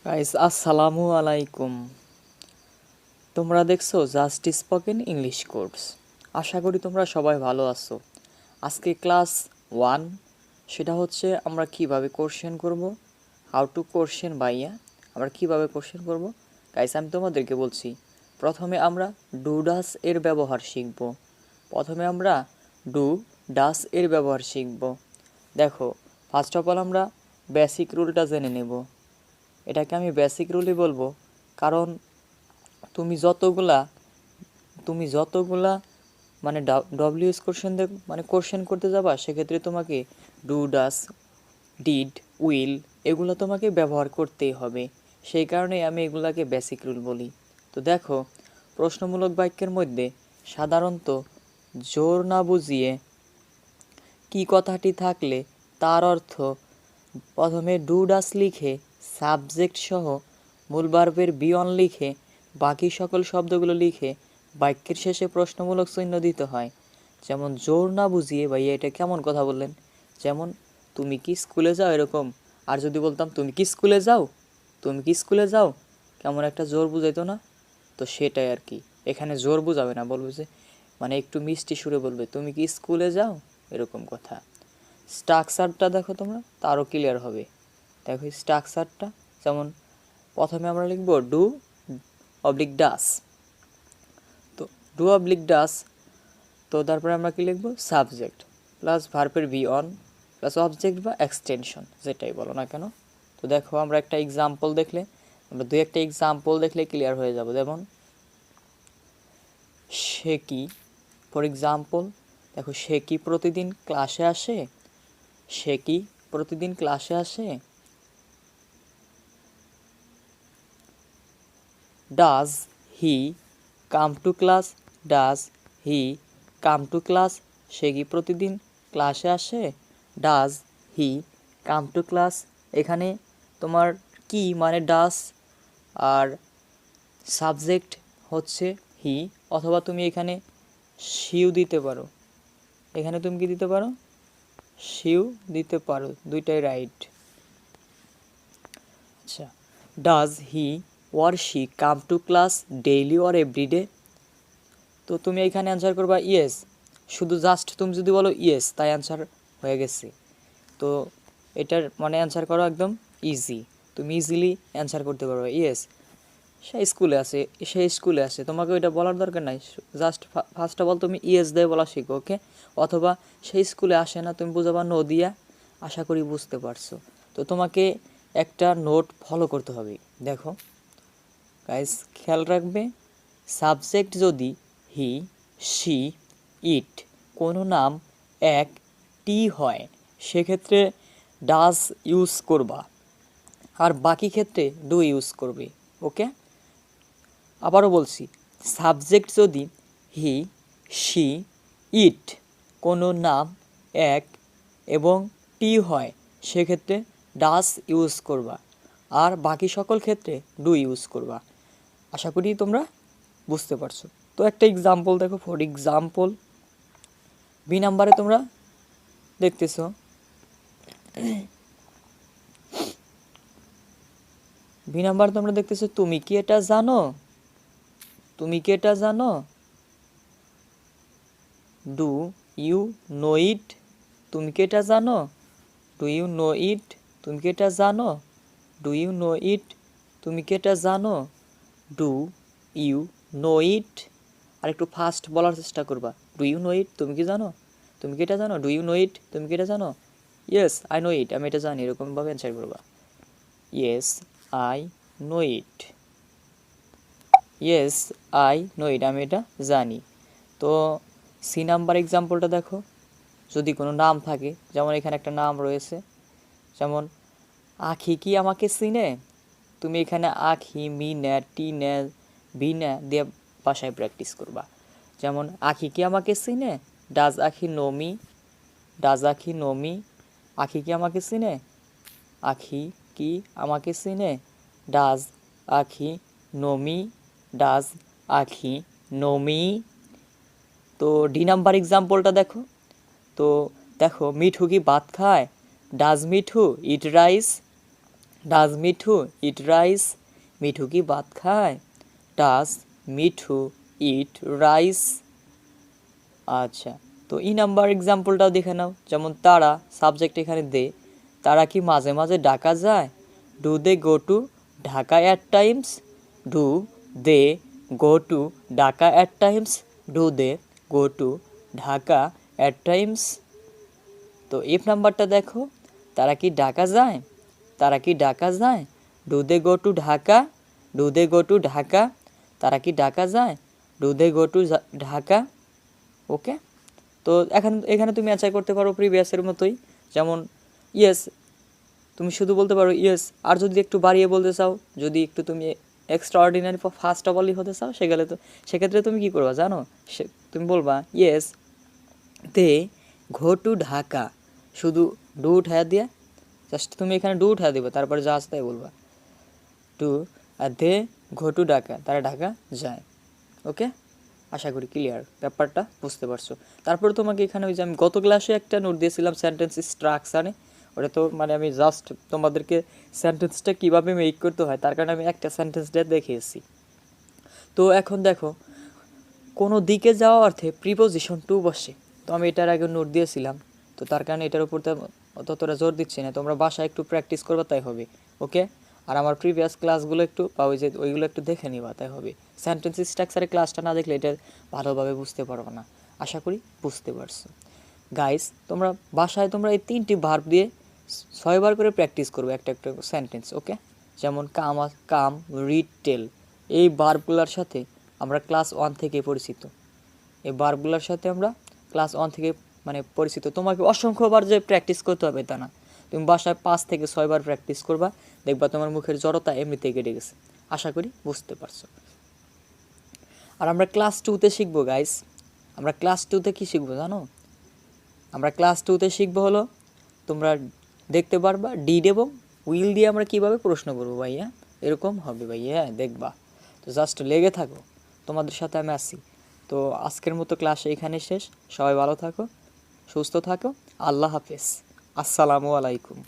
Guys আসসালামু আলাইকুম। তোমরা দেখছো জাস্ট স্পোকেন ইংলিশ কোর্স। আশা করি তোমরা সবাই ভালো আছো। আজকে ক্লাস 1, সেটা হচ্ছে আমরা কিভাবে কোশ্চেন করব, হাউ টু কোশ্চেন বাইয়া, আমরা কিভাবে কোশ্চেন করব। গাইস আমি তোমাদেরকে বলছি, প্রথমে আমরা ডু ডাস এর ব্যবহার শিখব। ডু ডাস এর ব্যবহার শিখব। দেখো, ফার্স্ট অফ অল আমরা বেসিক রুলটা জেনে নেব। এটাকে আমি বেসিক রুলই বলবো, কারণ তুমি যতগুলা তুমি যতগুলা মানে ডব্লিউএস কোশ্চেন মানে কোশ্চেন করতে যাবা, সেক্ষেত্রে তোমাকে ডু ডাস, ডিড, উইল এগুলো তোমাকে ব্যবহার করতেই হবে। সেই কারণেই আমি এগুলাকে বেসিক রুল বলি। তো দেখো, প্রশ্নমূলক বাক্যের মধ্যে সাধারণত জোর না বুঝিয়ে কি কথাটি থাকলে তার অর্থ প্রথমে ডু ডাস লিখে সাবজেক্ট সহ মূল ভার্বের বি অন লিখে বাকি সকল শব্দগুলো লিখে বাক্যের শেষে প্রশ্নমূলক চিহ্ন দিতে হয়। যেমন জোর না বুঝিয়ে ভাইয়া এটা কেমন কথা বললেন, যেমন তুমি কি স্কুলে যাও এরকম। আর যদি বলতাম তুমি কি স্কুলে যাও, কেমন একটা জোর বুঝাইতো না। তো সেটাই আর কি, এখানে জোর বুঝাবে না, বলবে যে মানে একটু মিষ্টি সুরে বলবে তুমি কি স্কুলে যাও, এরকম কথা। স্ট্রাকচারটা দেখো তোমরা, তারও ক্লিয়ার হবে। দেখো স্ট্রাকচারটা, যেমন প্রথমে আমরা লিখব ডু অবলিক ডাস। তো ডু অবলিক ডাস, তো তারপরে আমরা কি লিখব, সাবজেক্ট প্লাস ভার্বের বি অন প্লাস অবজেক্ট বা এক্সটেনশন, যেটাই বলো না কেন। তো দেখো আমরা একটা এক্সাম্পল দেখলে, আমরা দুই একটা এক্সাম্পল দেখলে ক্লিয়ার হয়ে যাব। যেমন সে কি, ফর এক্সাম্পল দেখো, সে কি প্রতিদিন ক্লাসে আসে, সে কি প্রতিদিন ক্লাসে আসে। Does he come to class, does he come to class, সে কি প্রতিদিন ক্লাসে আসে। Does he come to class, এখানে তোমার কি মানে ডাজ, আর সাবজেক্ট হচ্ছে হি, অথবা তুমি এখানে শিউ দিতে পারো। এখানে তুমি কি দিতে পারো, শিউ দিতে পারো, দুইটাই রাইট। আচ্ছা, does he or she come to class daily or every day. তো তুমি এখানে অ্যান্সার করবা ইয়েস, শুধু জাস্ট তুমি যদি বলো ইয়েস, তাই অ্যান্সার হয়ে গেছে। তো এটার মানে অ্যান্সার করা একদম ইজি, তুমি ইজিলি অ্যান্সার করতে পারবে ইয়েস, সে স্কুলে আসে, তোমাকে ওইটা বলার দরকার নাই। জাস্ট ফার্স্ট অফ অল তুমি ইয়েস দিয়ে বলা শিখো, ওকে। অথবা সেই স্কুলে আসে না, তুমি বুঝাবা নো দিয়া। আশা করি বুঝতে পারছো। তো তোমাকে একটা নোট ফলো করতে হবে। দেখো গাইস, খেয়াল রাখবে, সাবজেক্ট যদি হি, শি, ইট কোনো নাম এক, টি হয়, সেক্ষেত্রে ডাজ ইউজ করবা, আর বাকি ক্ষেত্রে ডু ইউজ করবে, ওকে। আবারও বলছি, সাবজেক্ট যদি হি, শি, ইট কোনো নাম এক এবং টি হয়, সেক্ষেত্রে ডাস ইউজ করবা, আর বাকি সকল ক্ষেত্রে ডু ইউজ করবা। আশা করি তোমরা বুঝতে পারছো। তো একটা এক্সাম্পল দেখো, ফর এক্সাম্পল বি নাম্বারে তোমরা দেখতেছো, বি নাম্বার তোমরা দেখতেছো, তুমি কি এটা জানো, তুমি কি এটা জানো। ডু ইউ নো ইট, তুমি কি এটা জানো। ডু ইউ নো ইট, তুমি কি এটা জানো। ডু ইউ নো ইট, তুমি কি এটা জানো। ডু ইউ নো ইট, আর একটু ফাস্ট বলার চেষ্টা করবা। ডু ইউ নো ইট, তুমি কি জানো, তুমি কি এটা জানো। ডু ইউ নো ইট, তুমি কি এটা জানো। ইয়েস আই নো ইট, আমি এটা জানি, এরকমভাবে অ্যান্সার করবা। Yes I know it, yes I know it, আমি এটা জানি। তো সি নাম্বার এক্সাম্পলটা দেখো, যদি কোনো নাম থাকে, যেমন এখানে একটা নাম রয়েছে, যেমন আখি কি আমাকে চিনে। তুমি এখানে আখি, মি নে, টি নে, বি নে দিয়ে বাসায় প্র্যাকটিস করবা। যেমন আখি কি আমাকে চিনে, ডাজ আখি নো মি, ডাজ আখি নো মি, আখি কি আমাকে চিনে, আখি কি আমাকে চিনে, ডাজ আখি নো মি, ডাজ আখি নো মি। তো ডি নাম্বার এক্সাম্পলটা দেখো, তো দেখো মিঠু কি ভাত খায়, does Mithu eat rice, does Mithu eat rice, Mithu কি ভাত খায়? Does Mithu eat rice. আচ্ছা, তো নাম্বার এক্সাম্পলটাও দেখে নাও। যেমন তারা, সাবজেক্ট এখানে দে, তারা কি মাঝে মাঝে ঢাকা যায়? Do they go to Dhaka at times? Do they go to Dhaka at times? Do they go to Dhaka at times? তো ইফ নাম্বারটা দেখো, তারা কি ঢাকা যায়? তারা কি ঢাকা যায়? Do they go to Dhaka? Do they go to Dhaka? তারা কি ঢাকা যায়? Do they go to Dhaka? Okay, তো এখানে তুমি অ্যান্সার করতে পারো প্রিভিয়াসের মতোই। যেমন ইয়েস, তুমি শুধু বলতে পারো ইয়েস। আর যদি একটু বাড়িয়ে বলতে চাও, যদি একটু তুমি এক্সট্রা অর্ডিনারি ফার্স্ট অফ অলই হতে চাও, সেক্ষেত্রে তুমি কী করবা জানো? তুমি বলবা yes they go to Dhaka, শুধু ডু উঠায়া দিয়া, জাস্ট তুমি এখানে ডু উঠা দিবে, তারপরে যা আছে তাই বলবা টু, আর দে গো টু ঢাকা, তারা ঢাকা যায়। ওকে, আশা করি ক্লিয়ার, ব্যাপারটা বুঝতে পারছো। তারপর তোমাকে এখানে ওই যে আমি গত ক্লাসে একটা নোট দিয়েছিলাম সেন্টেন্স স্ট্রাকচারে, ওটা তো মানে আমি জাস্ট তোমাদেরকে সেন্টেন্সটা কীভাবে মেক করতে হয় তার কারণে আমি একটা সেন্টেন্সটা দেখিয়েছি। তো এখন দেখো, কোনো দিকে যাওয়া অর্থে প্রিপোজিশন টু বসে, তো আমি এটার আগে নোট দিয়েছিলাম, তো তার কারণে এটার উপর ততটা জোর দিচ্ছি না, তোমরা বাসায় একটু প্র্যাকটিস করবা তাই হবে। ওকে, আর আমার প্রিভিয়াস ক্লাসগুলো একটু বা ওইগুলো একটু দেখে নিবা তাই হবে। সেন্টেন্স স্ট্রাকচারের ক্লাসটা না দেখলে এটা ভালোভাবে বুঝতে পারবো না। আশা করি বুঝতে পারছো। গাইস, তোমরা বাসায় তোমরা এই 3টি ভার্ব দিয়ে 6 বার করে প্র্যাকটিস করবে একটা একটা সেন্টেন্স। ওকে, যেমন কাম, রিড, টেল, এই ভার্বগুলোর সাথে আমরা ক্লাস 1 থেকে পরিচিত। এই ভার্বগুলোর সাথে আমরা ক্লাস 1 থেকে মানে পরিচিত। তোমাকে অসংখ্যবার যে প্র্যাকটিস করতে হবে তা না, তুমি বাসায় 5 থেকে 6 বার প্র্যাকটিস করবা, দেখবা তোমার মুখের জড়তা এমনিতেই কেটে গেছে। আশা করি বুঝতে পারছো। আর আমরা ক্লাস 2তে শিখবো গাইস, আমরা ক্লাস 2তে কী শিখবো জানো? আমরা ক্লাস 2তে শিখবো হলো, তোমরা দেখতে পারবা ডিড এবং উইল দিয়ে আমরা কীভাবে প্রশ্ন করবো ভাইয়া, এরকম হবে ভাইয়া, দেখবা। তো জাস্ট লেগে থাকো, তোমাদের সাথে আমি আসি। তো আজকের মতো ক্লাস এখানে শেষ। সবাই ভালো থাকো, সুস্থ থাকো, আল্লাহ হাফেজ, আসসালামু আলাইকুম।